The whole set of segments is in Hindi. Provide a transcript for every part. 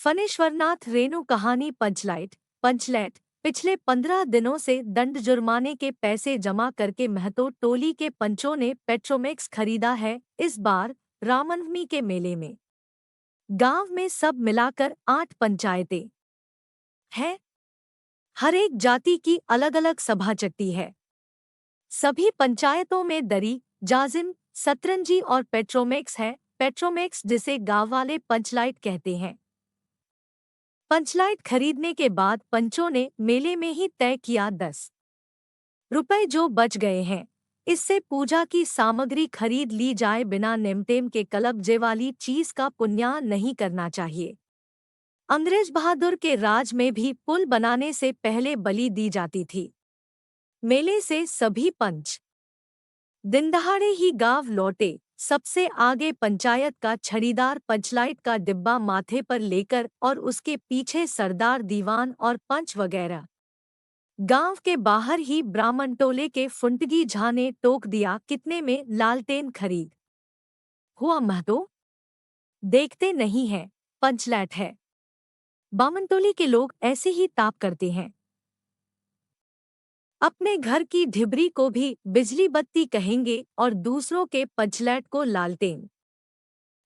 फणीश्वरनाथ रेणु कहानी पंचलैट पिछले 15 दिनों से दंड जुर्माने के पैसे जमा करके महतो टोली के पंचों ने पेट्रोमैक्स खरीदा है। इस बार रामनवमी के मेले में गांव में सब मिलाकर 8 पंचायतें हैं। हर एक जाति की अलग अलग सभा चट्टी है। सभी पंचायतों में दरी, जाजिम, सतरंजी और पेट्रोमैक्स है। पेट्रोमैक्स जिसे गांव वाले पंचलाइट कहते हैं। पंचलाइट खरीदने के बाद पंचों ने मेले में ही तय किया 10 रुपए जो बच गए हैं, इससे पूजा की सामग्री खरीद ली जाए। बिना नेमटेम के कलब्जे वाली चीज का पुण्य नहीं करना चाहिए। अंग्रेज बहादुर के राज में भी पुल बनाने से पहले बलि दी जाती थी। मेले से सभी पंच दिनदहाड़े ही गांव लौटे। सबसे आगे पंचायत का छड़ीदार पंचलाइट का डिब्बा माथे पर लेकर और उसके पीछे सरदार दीवान और पंच वगैरह। गांव के बाहर ही ब्राह्मण टोले के फुंटगी झा ने टोक दिया, कितने में लालटेन खरीद हुआ महतो? देखते नहीं हैं, पंचलैट है। बामन टोली के लोग ऐसे ही ताप करते हैं। अपने घर की ढिबरी को भी बिजली बत्ती कहेंगे और दूसरों के पंचलैट को लालटेन।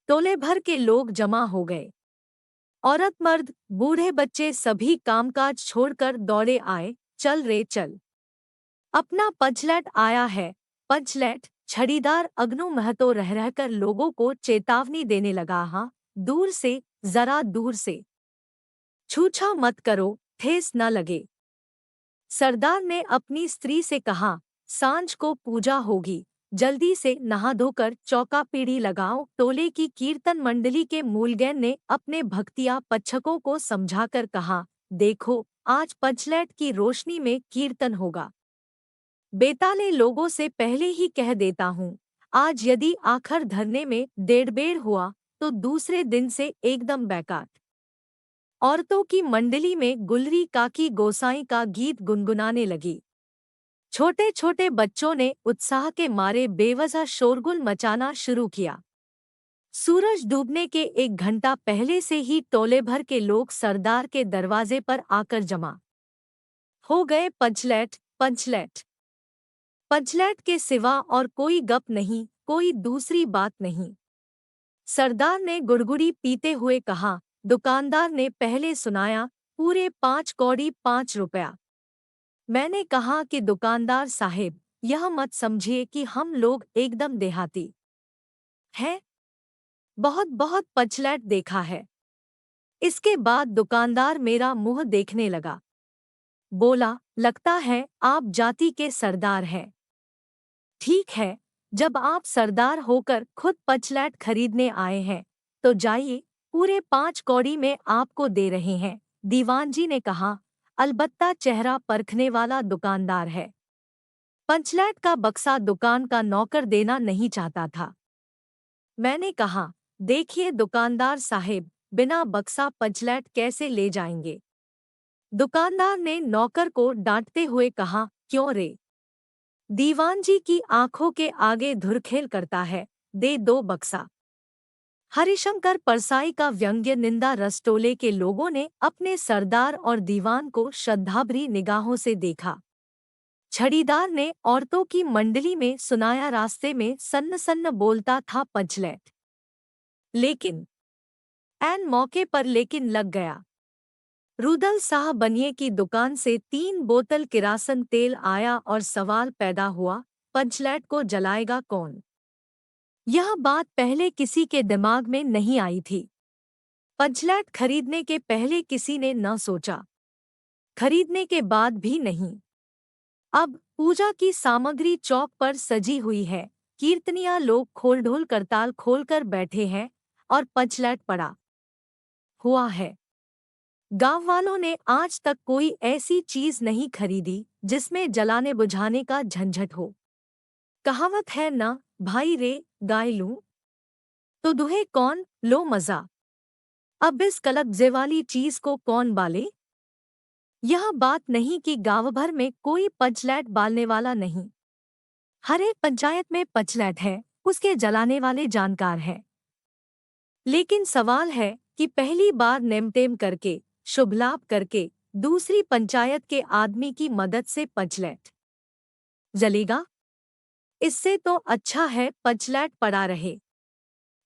टोले भर के लोग जमा हो गए। औरत मर्द बूढ़े बच्चे सभी कामकाज छोड़कर दौड़े आए। चल रे चल, अपना पंचलैट आया है। पंचलैट छड़ीदार अग्नू महतो रह रहकर लोगों को चेतावनी देने लगा। हाँ, दूर से, जरा दूर से छूछा मत करो, ठेस न लगे। सरदार ने अपनी स्त्री से कहा, सांझ को पूजा होगी, जल्दी से नहा धोकर चौका पीढ़ी लगाओ। टोले की कीर्तन मंडली के मूलगैन ने अपने भक्तिया पच्छकों को समझाकर कहा, देखो आज पंचलैट की रोशनी में कीर्तन होगा। बेताले लोगों से पहले ही कह देता हूँ, आज यदि आखर धरने में डेढ़ हुआ तो दूसरे दिन से एकदम बैकाट। औरतों की मंडली में गुलरी काकी गोसाई का गीत गुनगुनाने लगी। छोटे छोटे बच्चों ने उत्साह के मारे बेवजह शोरगुल मचाना शुरू किया। सूरज डूबने के 1 घंटा पहले से ही टोले भर के लोग सरदार के दरवाजे पर आकर जमा हो गए। पंचलैट पंचलैट पंचलैट के सिवा और कोई गप नहीं, कोई दूसरी बात नहीं। सरदार ने गुड़गुड़ी पीते हुए कहा। दुकानदार ने पहले सुनाया, पूरे 5 कौड़ी 5 रुपया। मैंने कहा कि दुकानदार साहेब, यह मत समझिए कि हम लोग एकदम देहाती हैं, बहुत बहुत पंचलैट देखा है। इसके बाद दुकानदार मेरा मुंह देखने लगा। बोला, लगता है आप जाति के सरदार हैं। ठीक है, जब आप सरदार होकर खुद पंचलैट खरीदने आए हैं तो जाइए, पूरे 5 कौड़ी में आपको दे रहे हैं। दीवान जी ने कहा, अलबत्ता चेहरा परखने वाला दुकानदार है। पंचलैट का बक्सा दुकान का नौकर देना नहीं चाहता था। मैंने कहा, देखिए दुकानदार साहेब, बिना बक्सा पंचलैट कैसे ले जाएंगे? दुकानदार ने नौकर को डांटते हुए कहा, क्यों रे? दीवान जी की आंखों के आगे धुरखेल करता है, दे 2 बक्सा। हरिशंकर परसाई का व्यंग्य निंदा रस। टोले के लोगों ने अपने सरदार और दीवान को श्रद्धाभरी निगाहों से देखा। छड़ीदार ने औरतों की मंडली में सुनाया, रास्ते में सन्न सन्न बोलता था पंचलैट। लेकिन ऐन मौके पर लेकिन लग गया। रुदल शाह बनिए की दुकान से 3 बोतल किरासन तेल आया और सवाल पैदा हुआ, पंचलैट को जलाएगा कौन? यह बात पहले किसी के दिमाग में नहीं आई थी। पंचलैट खरीदने के पहले किसी ने न सोचा, खरीदने के बाद भी नहीं। अब पूजा की सामग्री चौक पर सजी हुई है। कीर्तनिया लोग खोलढोल करताल खोलकर बैठे हैं और पंचलैट पड़ा हुआ है। गांव वालों ने आज तक कोई ऐसी चीज नहीं खरीदी जिसमें जलाने बुझाने का झंझट हो। कहावत है ना, भाई रे गाय लूं तो दुहे कौन, लो मजा। अब इस कलब्जे वाली चीज को कौन बाले? यह बात नहीं कि गांव भर में कोई पंचलैट बालने वाला नहीं। हर एक पंचायत में पंचलैट है, उसके जलाने वाले जानकार हैं। लेकिन सवाल है, कि पहली बार नेमतेम करके, शुभ लाभ करके, दूसरी पंचायत के आदमी की मदद से पचलैट जलेगा? इससे तो अच्छा है पचलैट पड़ा रहे।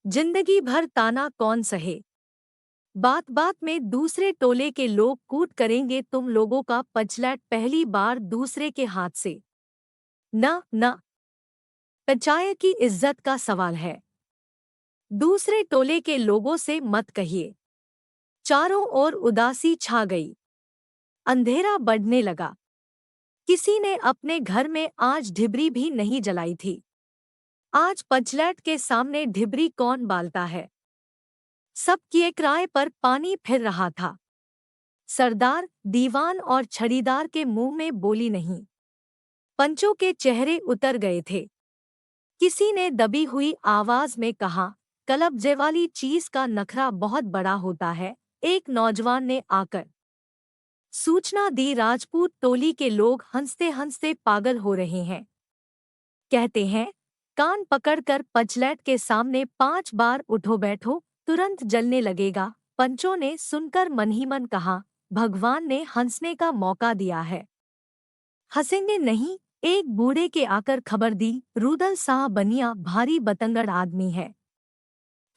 जिंदगी भर ताना कौन सहे। बात बात में दूसरे टोले के लोग कूट करेंगे तुम लोगों का पचलैट पहली बार दूसरे के हाथ से। न न, पंचायत की इज्जत का सवाल है। दूसरे टोले के लोगों से मत कहिए। चारों ओर उदासी छा गई। अंधेरा बढ़ने लगा। किसी ने अपने घर में आज ढिबरी भी नहीं जलाई थी। आज पचलैट के सामने ढिबरी कौन बालता है। सब किए किराए पर पानी फिर रहा था। सरदार, दीवान और छड़ीदार के मुंह में बोली नहीं। पंचों के चेहरे उतर गए थे। किसी ने दबी हुई आवाज में कहा, कलब्जे वाली चीज का नखरा बहुत बड़ा होता है। एक नौजवान ने आकर सूचना दी, राजपूत टोली के लोग हंसते हंसते पागल हो रहे हैं। कहते हैं, कान पकड़कर पचलैट के सामने 5 बार उठो बैठो, तुरंत जलने लगेगा। पंचों ने सुनकर मन ही मन कहा, भगवान ने हंसने का मौका दिया है। हंसेंगे नहीं। एक बूढ़े के आकर खबर दी, रूदल शाह बनिया भारी बतंगड़ आदमी है।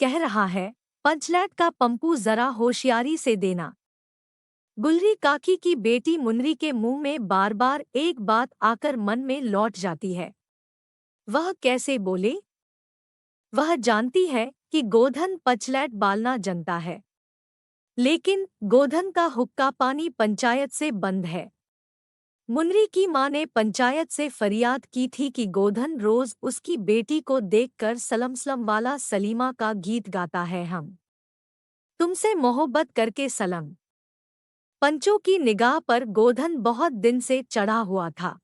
कह रहा है, पचलैट का पंपू जरा होशियारी से देना। गुलरी काकी की बेटी मुनरी के मुंह में बार बार एक बात आकर मन में लौट जाती है। वह कैसे बोले? वह जानती है कि गोधन पचलैट बालना जनता है, लेकिन गोधन का हुक्का पानी पंचायत से बंद है। मुनरी की मां ने पंचायत से फरियाद की थी कि गोधन रोज उसकी बेटी को देखकर सलम सलम वाला सलीमा का गीत गाता है। हम तुमसे मोहब्बत करके सलम। पंचों की निगाह पर गोधन बहुत दिन से चढ़ा हुआ था।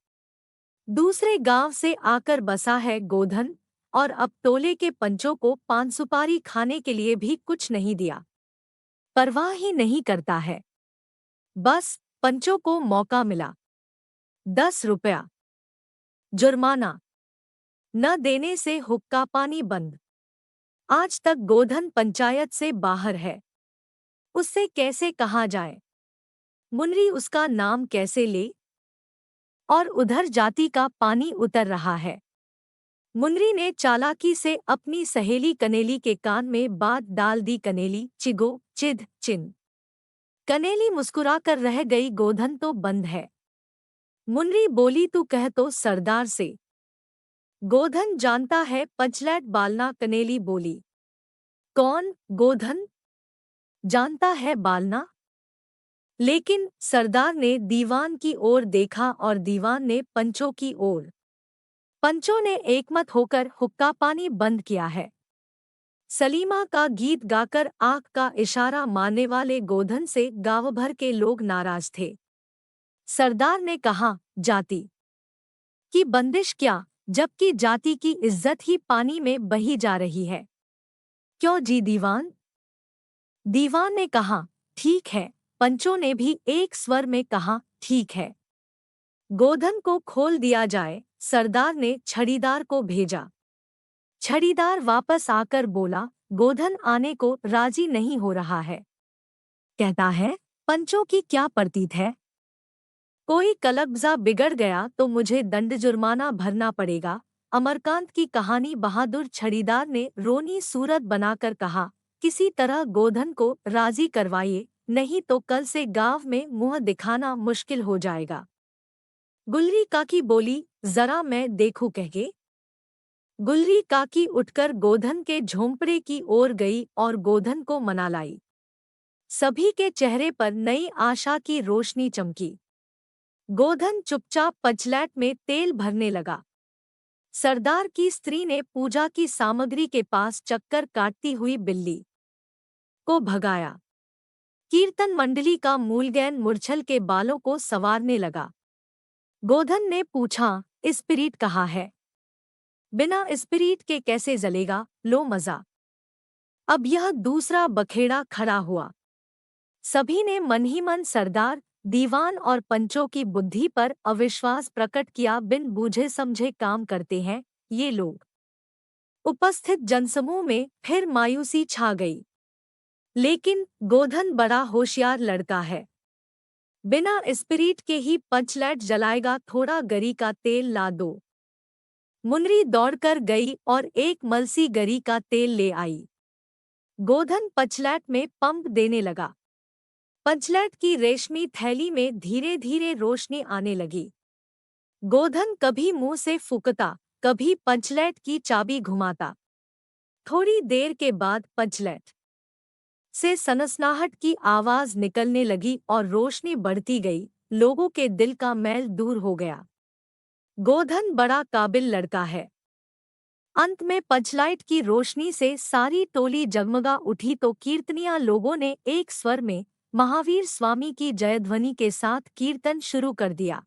दूसरे गांव से आकर बसा है गोधन, और अब टोले के पंचों को पान सुपारी खाने के लिए भी कुछ नहीं दिया। परवाह ही नहीं करता है। बस पंचों को मौका मिला। 10 रुपया जुर्माना न देने से हुक्का पानी बंद। आज तक गोधन पंचायत से बाहर है। उससे कैसे कहा जाए? मुनरी उसका नाम कैसे ले? और उधर जाति का पानी उतर रहा है। मुनरी ने चालाकी से अपनी सहेली कनेली के कान में बात डाल दी, कनेली, चिगो, चिद, चिन। कनेली मुस्कुराकर रह गई, गोधन तो बंद है। मुनरी बोली, तू कह तो सरदार से। गोधन जानता है पचलैट बालना, कनेली बोली। कौन? गोधन जानता है बालना? लेकिन सरदार ने दीवान की ओर देखा और दीवान ने पंचों की ओर। पंचों ने एकमत होकर हुक्का पानी बंद किया है। सलीमा का गीत गाकर आंख का इशारा मारने वाले गोधन से गांव भर के लोग नाराज थे। सरदार ने कहा, जाति की बंदिश क्या, जबकि जाति की इज्जत ही पानी में बही जा रही है। क्यों जी दीवान? दीवान ने कहा, ठीक है। पंचों ने भी एक स्वर में कहा, ठीक है। गोधन को खोल दिया जाए। सरदार ने छड़ीदार को भेजा। छड़ीदार वापस आकर बोला, गोधन आने को राजी नहीं हो रहा है। कहता है, पंचों की क्या परतीत है? कोई कलब्जा बिगड़ गया तो मुझे दंड जुर्माना भरना पड़ेगा। अमरकांत की कहानी। बहादुर छड़ीदार ने रोनी सूरत बनाकर कहा, किसी तरह गोधन को राजी करवाइए, नहीं तो कल से गांव में मुंह दिखाना मुश्किल हो जाएगा। गुलरी काकी बोली, जरा मैं देखूं कहके। गुलरी काकी उठकर गोधन के झोंपड़े की ओर गई और गोधन को मना लाई। सभी के चेहरे पर नई आशा की रोशनी चमकी। गोधन चुपचाप पचलैट में तेल भरने लगा। सरदार की स्त्री ने पूजा की सामग्री के पास चक्कर काटती हुई बिल्ली को भगाया। कीर्तन मंडली का मूलगैन मूर्छल के बालों को संवारने लगा। गोधन ने पूछा, स्पिरिट कहाँ है? बिना स्पिरिट के कैसे जलेगा? लो मजा। अब यह दूसरा बखेड़ा खड़ा हुआ। सभी ने मन ही मन सरदार, दीवान और पंचों की बुद्धि पर अविश्वास प्रकट किया। बिन बूझे समझे काम करते हैं ये लोग। उपस्थित जनसमूह में फिर मायूसी छा गई। लेकिन गोधन बड़ा होशियार लड़का है। बिना स्पिरिट के ही पंचलैट जलाएगा, थोड़ा गरी का तेल ला दो। मुनरी दौड़कर गई और एक मलसी गरी का तेल ले आई। गोधन पंचलैट में पंप देने लगा। पंचलैट की रेशमी थैली में धीरे धीरे रोशनी आने लगी। गोधन कभी मुंह से फूंकता, कभी पंचलैट की चाबी घुमाता। थोड़ी देर के बाद पंचलैट से सनसनाहट की आवाज निकलने लगी और रोशनी बढ़ती गई। लोगों के दिल का मैल दूर हो गया। गोधन बड़ा काबिल लड़का है। अंत में पंचलाइट की रोशनी से सारी टोली जगमगा उठी तो कीर्तनिया लोगों ने एक स्वर में महावीर स्वामी की जयध्वनि के साथ कीर्तन शुरू कर दिया।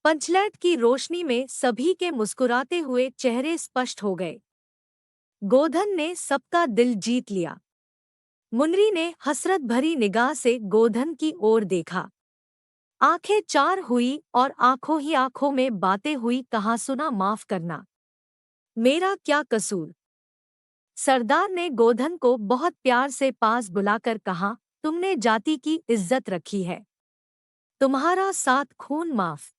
पंचलाइट की रोशनी में सभी के मुस्कुराते हुए चेहरे स्पष्ट हो गए। गोधन ने सबका दिल जीत लिया। मुनरी ने हसरत भरी निगाह से गोधन की ओर देखा। आंखें चार हुई और आंखों ही आंखों में बातें हुई। कहा, सुना, माफ करना, मेरा क्या कसूर। सरदार ने गोधन को बहुत प्यार से पास बुलाकर कहा, तुमने जाति की इज्जत रखी है, तुम्हारा सात खून माफ।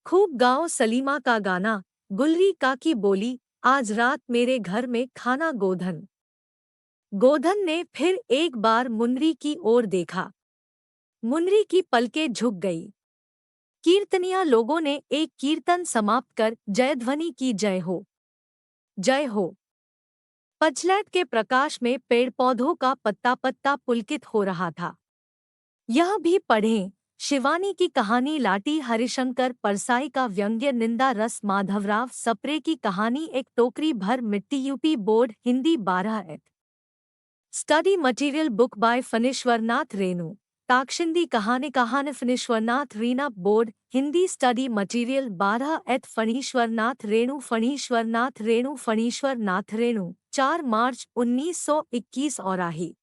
खूब गाओ सलीमा का गाना। गुलरी काकी बोली, आज रात मेरे घर में खाना। गोधन गोधन ने फिर एक बार मुनरी की ओर देखा। मुनरी की पलकें झुक गई। कीर्तनिया लोगों ने एक कीर्तन समाप्त कर जयध्वनि की। जय हो, जय हो। पंचलैट के प्रकाश में पेड़ पौधों का पत्ता पत्ता पुलकित हो रहा था। यह भी पढ़ें, शिवानी की कहानी लाटी हरिशंकर परसाई का व्यंग्य निंदा रस माधवराव सप्रे की कहानी एक टोकरी भर मिट्टी UP board Hindi 12 study material book by Phanishwarnath Renu ताक्षिंदी कहानी Phanishwarnath Reena board Hindi study material 12 Phanishwarnath Renu 4 March 1921 Aurahi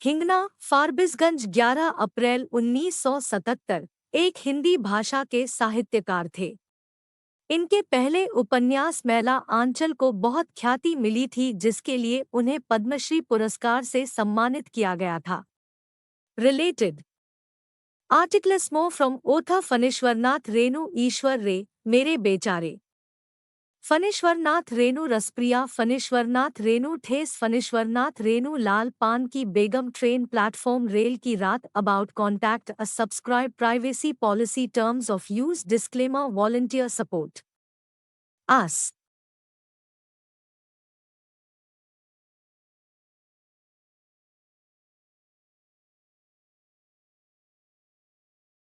Hingna Forbesganj 11 April 1977 एक हिंदी भाषा के साहित्यकार थे। इनके पहले उपन्यास मैला आंचल को बहुत ख्याति मिली थी, जिसके लिए उन्हें पद्मश्री पुरस्कार से सम्मानित किया गया था। रिलेटेड आर्टिकल्स फ्रॉम ओथा फणीश्वरनाथ रेणु ईश्वर रे मेरे बेचारे फणीश्वरनाथ रेणु रसप्रिया फणीश्वरनाथ रेणु ठेस फणीश्वरनाथ रेणु लाल पान की बेगम ट्रेन प्लेटफॉर्म रेल की रात अबाउट कॉन्टैक्ट अ subscribe privacy policy terms of use disclaimer volunteer support us